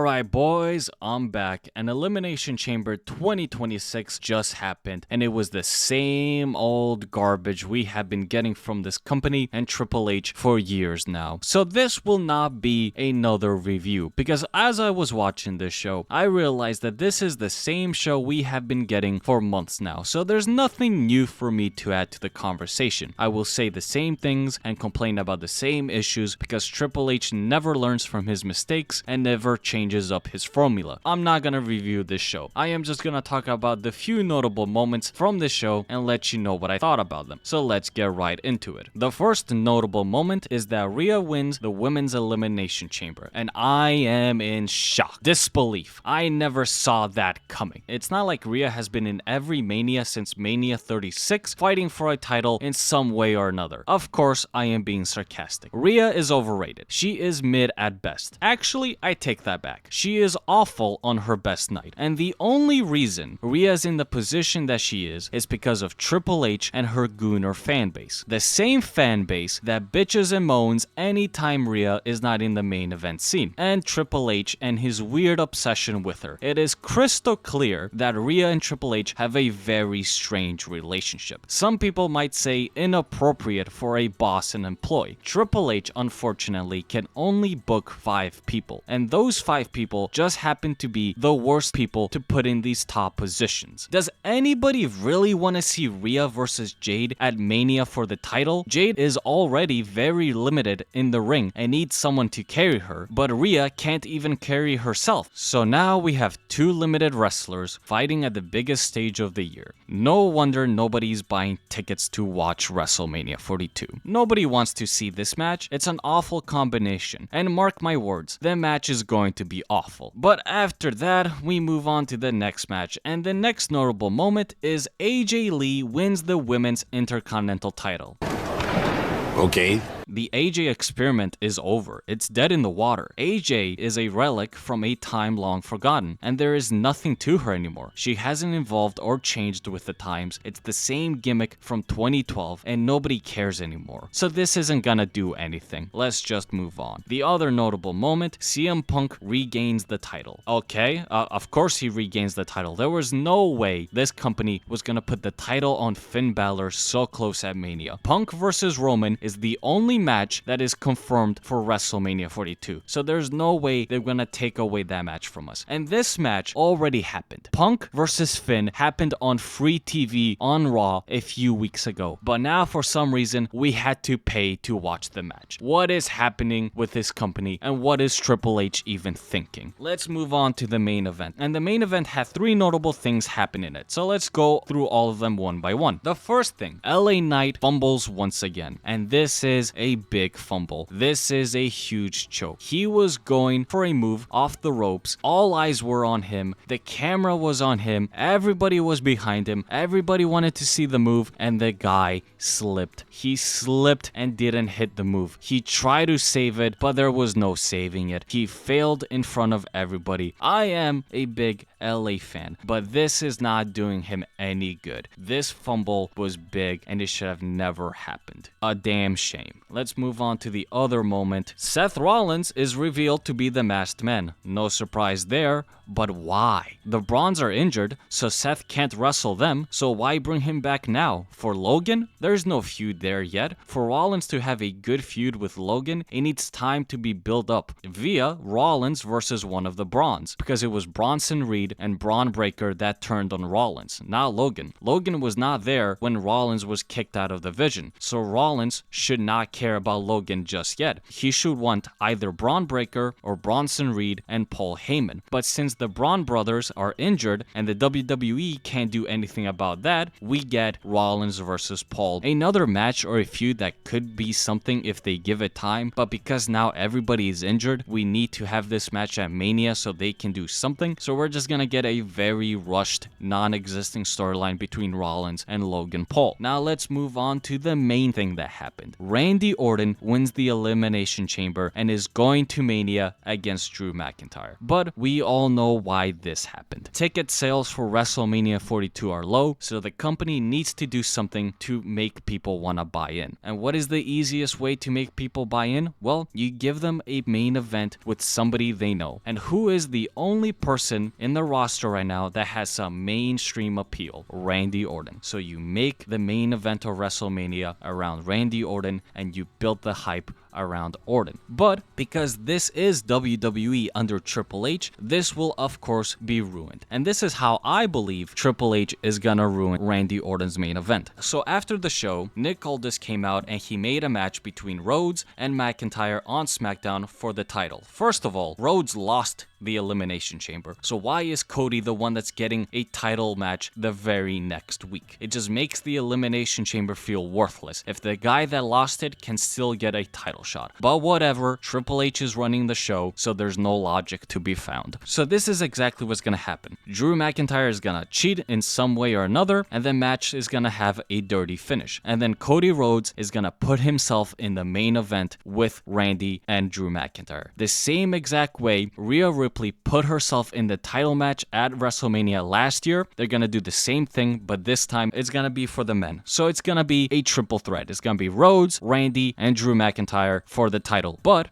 Alright boys, I'm back, and Elimination Chamber 2026 just happened, and it was the same old garbage we have been getting from this company and Triple H for years now. So this will not be another review, because as I was watching this show, I realized that this is the same show we have been getting for months now, so there's nothing new for me to add to the conversation. I will say the same things and complain about the same issues because Triple H never learns from his mistakes and never changes up his formula. I'm not gonna review this show. I am just gonna talk about the few notable moments from this show and let you know what I thought about them. So let's get right into it. The first notable moment is that Rhea wins the Women's Elimination Chamber, and I am in shock. Disbelief. I never saw that coming. It's not like Rhea has been in every Mania since Mania 36 fighting for a title in some way or another. Of course, I am being sarcastic. Rhea is overrated. She is mid at best. Actually, I take that back. She is awful on her best night, and the only reason Rhea is in the position that she is because of Triple H and her Gooner fan base. The same fan base that bitches and moans anytime Rhea is not in the main event scene, and Triple H and his weird obsession with her. It is crystal clear that Rhea and Triple H have a very strange relationship. Some people might say inappropriate for a boss and employee. Triple H, unfortunately, can only book 5 people, and those 5 people just happen to be the worst people to put in these top positions. Does anybody really want to see Rhea versus Jade at Mania for the title? Jade is already very limited in the ring and needs someone to carry her, but Rhea can't even carry herself. So now we have 2 limited wrestlers fighting at the biggest stage of the year. No wonder nobody's buying tickets to watch WrestleMania 42. Nobody wants to see this match. It's an awful combination, and mark my words, the match is going to be awful. But after that, we move on to the next match, and the next notable moment is AJ Lee wins the Women's Intercontinental title. Okay. The AJ experiment is over. It's dead in the water. AJ is a relic from a time long forgotten, and there is nothing to her anymore. She hasn't evolved or changed with the times. It's the same gimmick from 2012, and nobody cares anymore. So this isn't gonna do anything. Let's just move on. The other notable moment, CM Punk regains the title. Okay, of course he regains the title. There was no way this company was gonna put the title on Finn Balor so close at Mania. Punk versus Roman is the only match that is confirmed for WrestleMania 42. So there's no way they're gonna take away that match from us. And this match already happened. Punk versus Finn happened on free TV on Raw a few weeks ago. But now for some reason we had to pay to watch the match. What is happening with this company, and what is Triple H even thinking? Let's move on to the main event. And the main event had 3 notable things happen in it. So let's go through all of them one by one. The first thing, LA Knight fumbles once again. And this is a big fumble. This is a huge choke. He was going for a move off the ropes. All eyes were on him. The camera was on him. Everybody was behind him. Everybody wanted to see the move, and the guy slipped. He slipped and didn't hit the move. He tried to save it, but there was no saving it. He failed in front of everybody. I am a big LA fan, but this is not doing him any good. This fumble was big, and it should have never happened. A damn shame. Let's move on to the other moment. Seth Rollins is revealed to be the masked man. No surprise there, but why? The Brawns are injured, so Seth can't wrestle them, so why bring him back now? For Logan? There's no feud there yet. For Rollins to have a good feud with Logan, it needs time to be built up via Rollins versus one of the Brawns, because it was Bronson Reed and Braun Breaker that turned on Rollins, not Logan. Logan was not there when Rollins was kicked out of the Vision, so Rollins should not care about Logan just yet. He should want either Braun Breaker or Bronson Reed and Paul Heyman. But since the Braun brothers are injured and the WWE can't do anything about that, we get Rollins versus Paul. Another match or a feud that could be something if they give it time, but because now everybody is injured, we need to have this match at Mania so they can do something. So we're just gonna gonna get a very rushed, non-existing storyline between Rollins and Logan Paul. Now let's move on to the main thing that happened. Randy Orton wins the Elimination Chamber and is going to Mania against Drew McIntyre. But we all know why this happened. Ticket sales for WrestleMania 42 are low, so the company needs to do something to make people want to buy in. And what is the easiest way to make people buy in? Well, you give them a main event with somebody they know. And who is the only person in the roster right now that has some mainstream appeal? Randy Orton. So you make the main event of WrestleMania around Randy Orton and you build the hype around Orton. But because this is WWE under Triple H, this will of course be ruined. And this is how I believe Triple H is gonna ruin Randy Orton's main event. So after the show, Nick Aldis came out and he made a match between Rhodes and McIntyre on SmackDown for the title. First of all, Rhodes lost the Elimination Chamber. So why is Cody the one that's getting a title match the very next week? It just makes the Elimination Chamber feel worthless if the guy that lost it can still get a title shot. But whatever, Triple H is running the show, so there's no logic to be found. So this is exactly what's gonna happen. Drew McIntyre is gonna cheat in some way or another, and the match is gonna have a dirty finish. And then Cody Rhodes is gonna put himself in the main event with Randy and Drew McIntyre. The same exact way Rhea Ripley put herself in the title match at WrestleMania last year, they're gonna do the same thing, but this time it's gonna be for the men. So it's gonna be a triple threat. It's gonna be Rhodes, Randy, and Drew McIntyre for the title. But,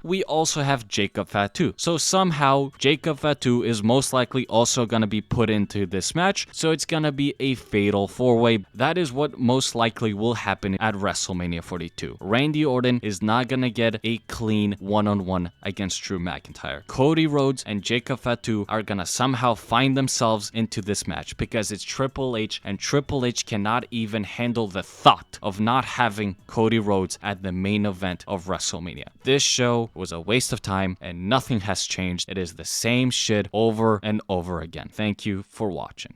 we also have Jacob Fatu. So somehow, Jacob Fatu is most likely also gonna be put into this match, so it's gonna be a fatal four-way. That is what most likely will happen at WrestleMania 42. Randy Orton is not gonna get a clean one-on-one against Drew McIntyre. Cody Rhodes and Jacob Fatu are gonna somehow find themselves into this match because it's Triple H, and Triple H cannot even handle the thought of not having Cody Rhodes at the main event of WrestleMania. This show was a waste of time and nothing has changed. It is the same shit over and over again. Thank you for watching.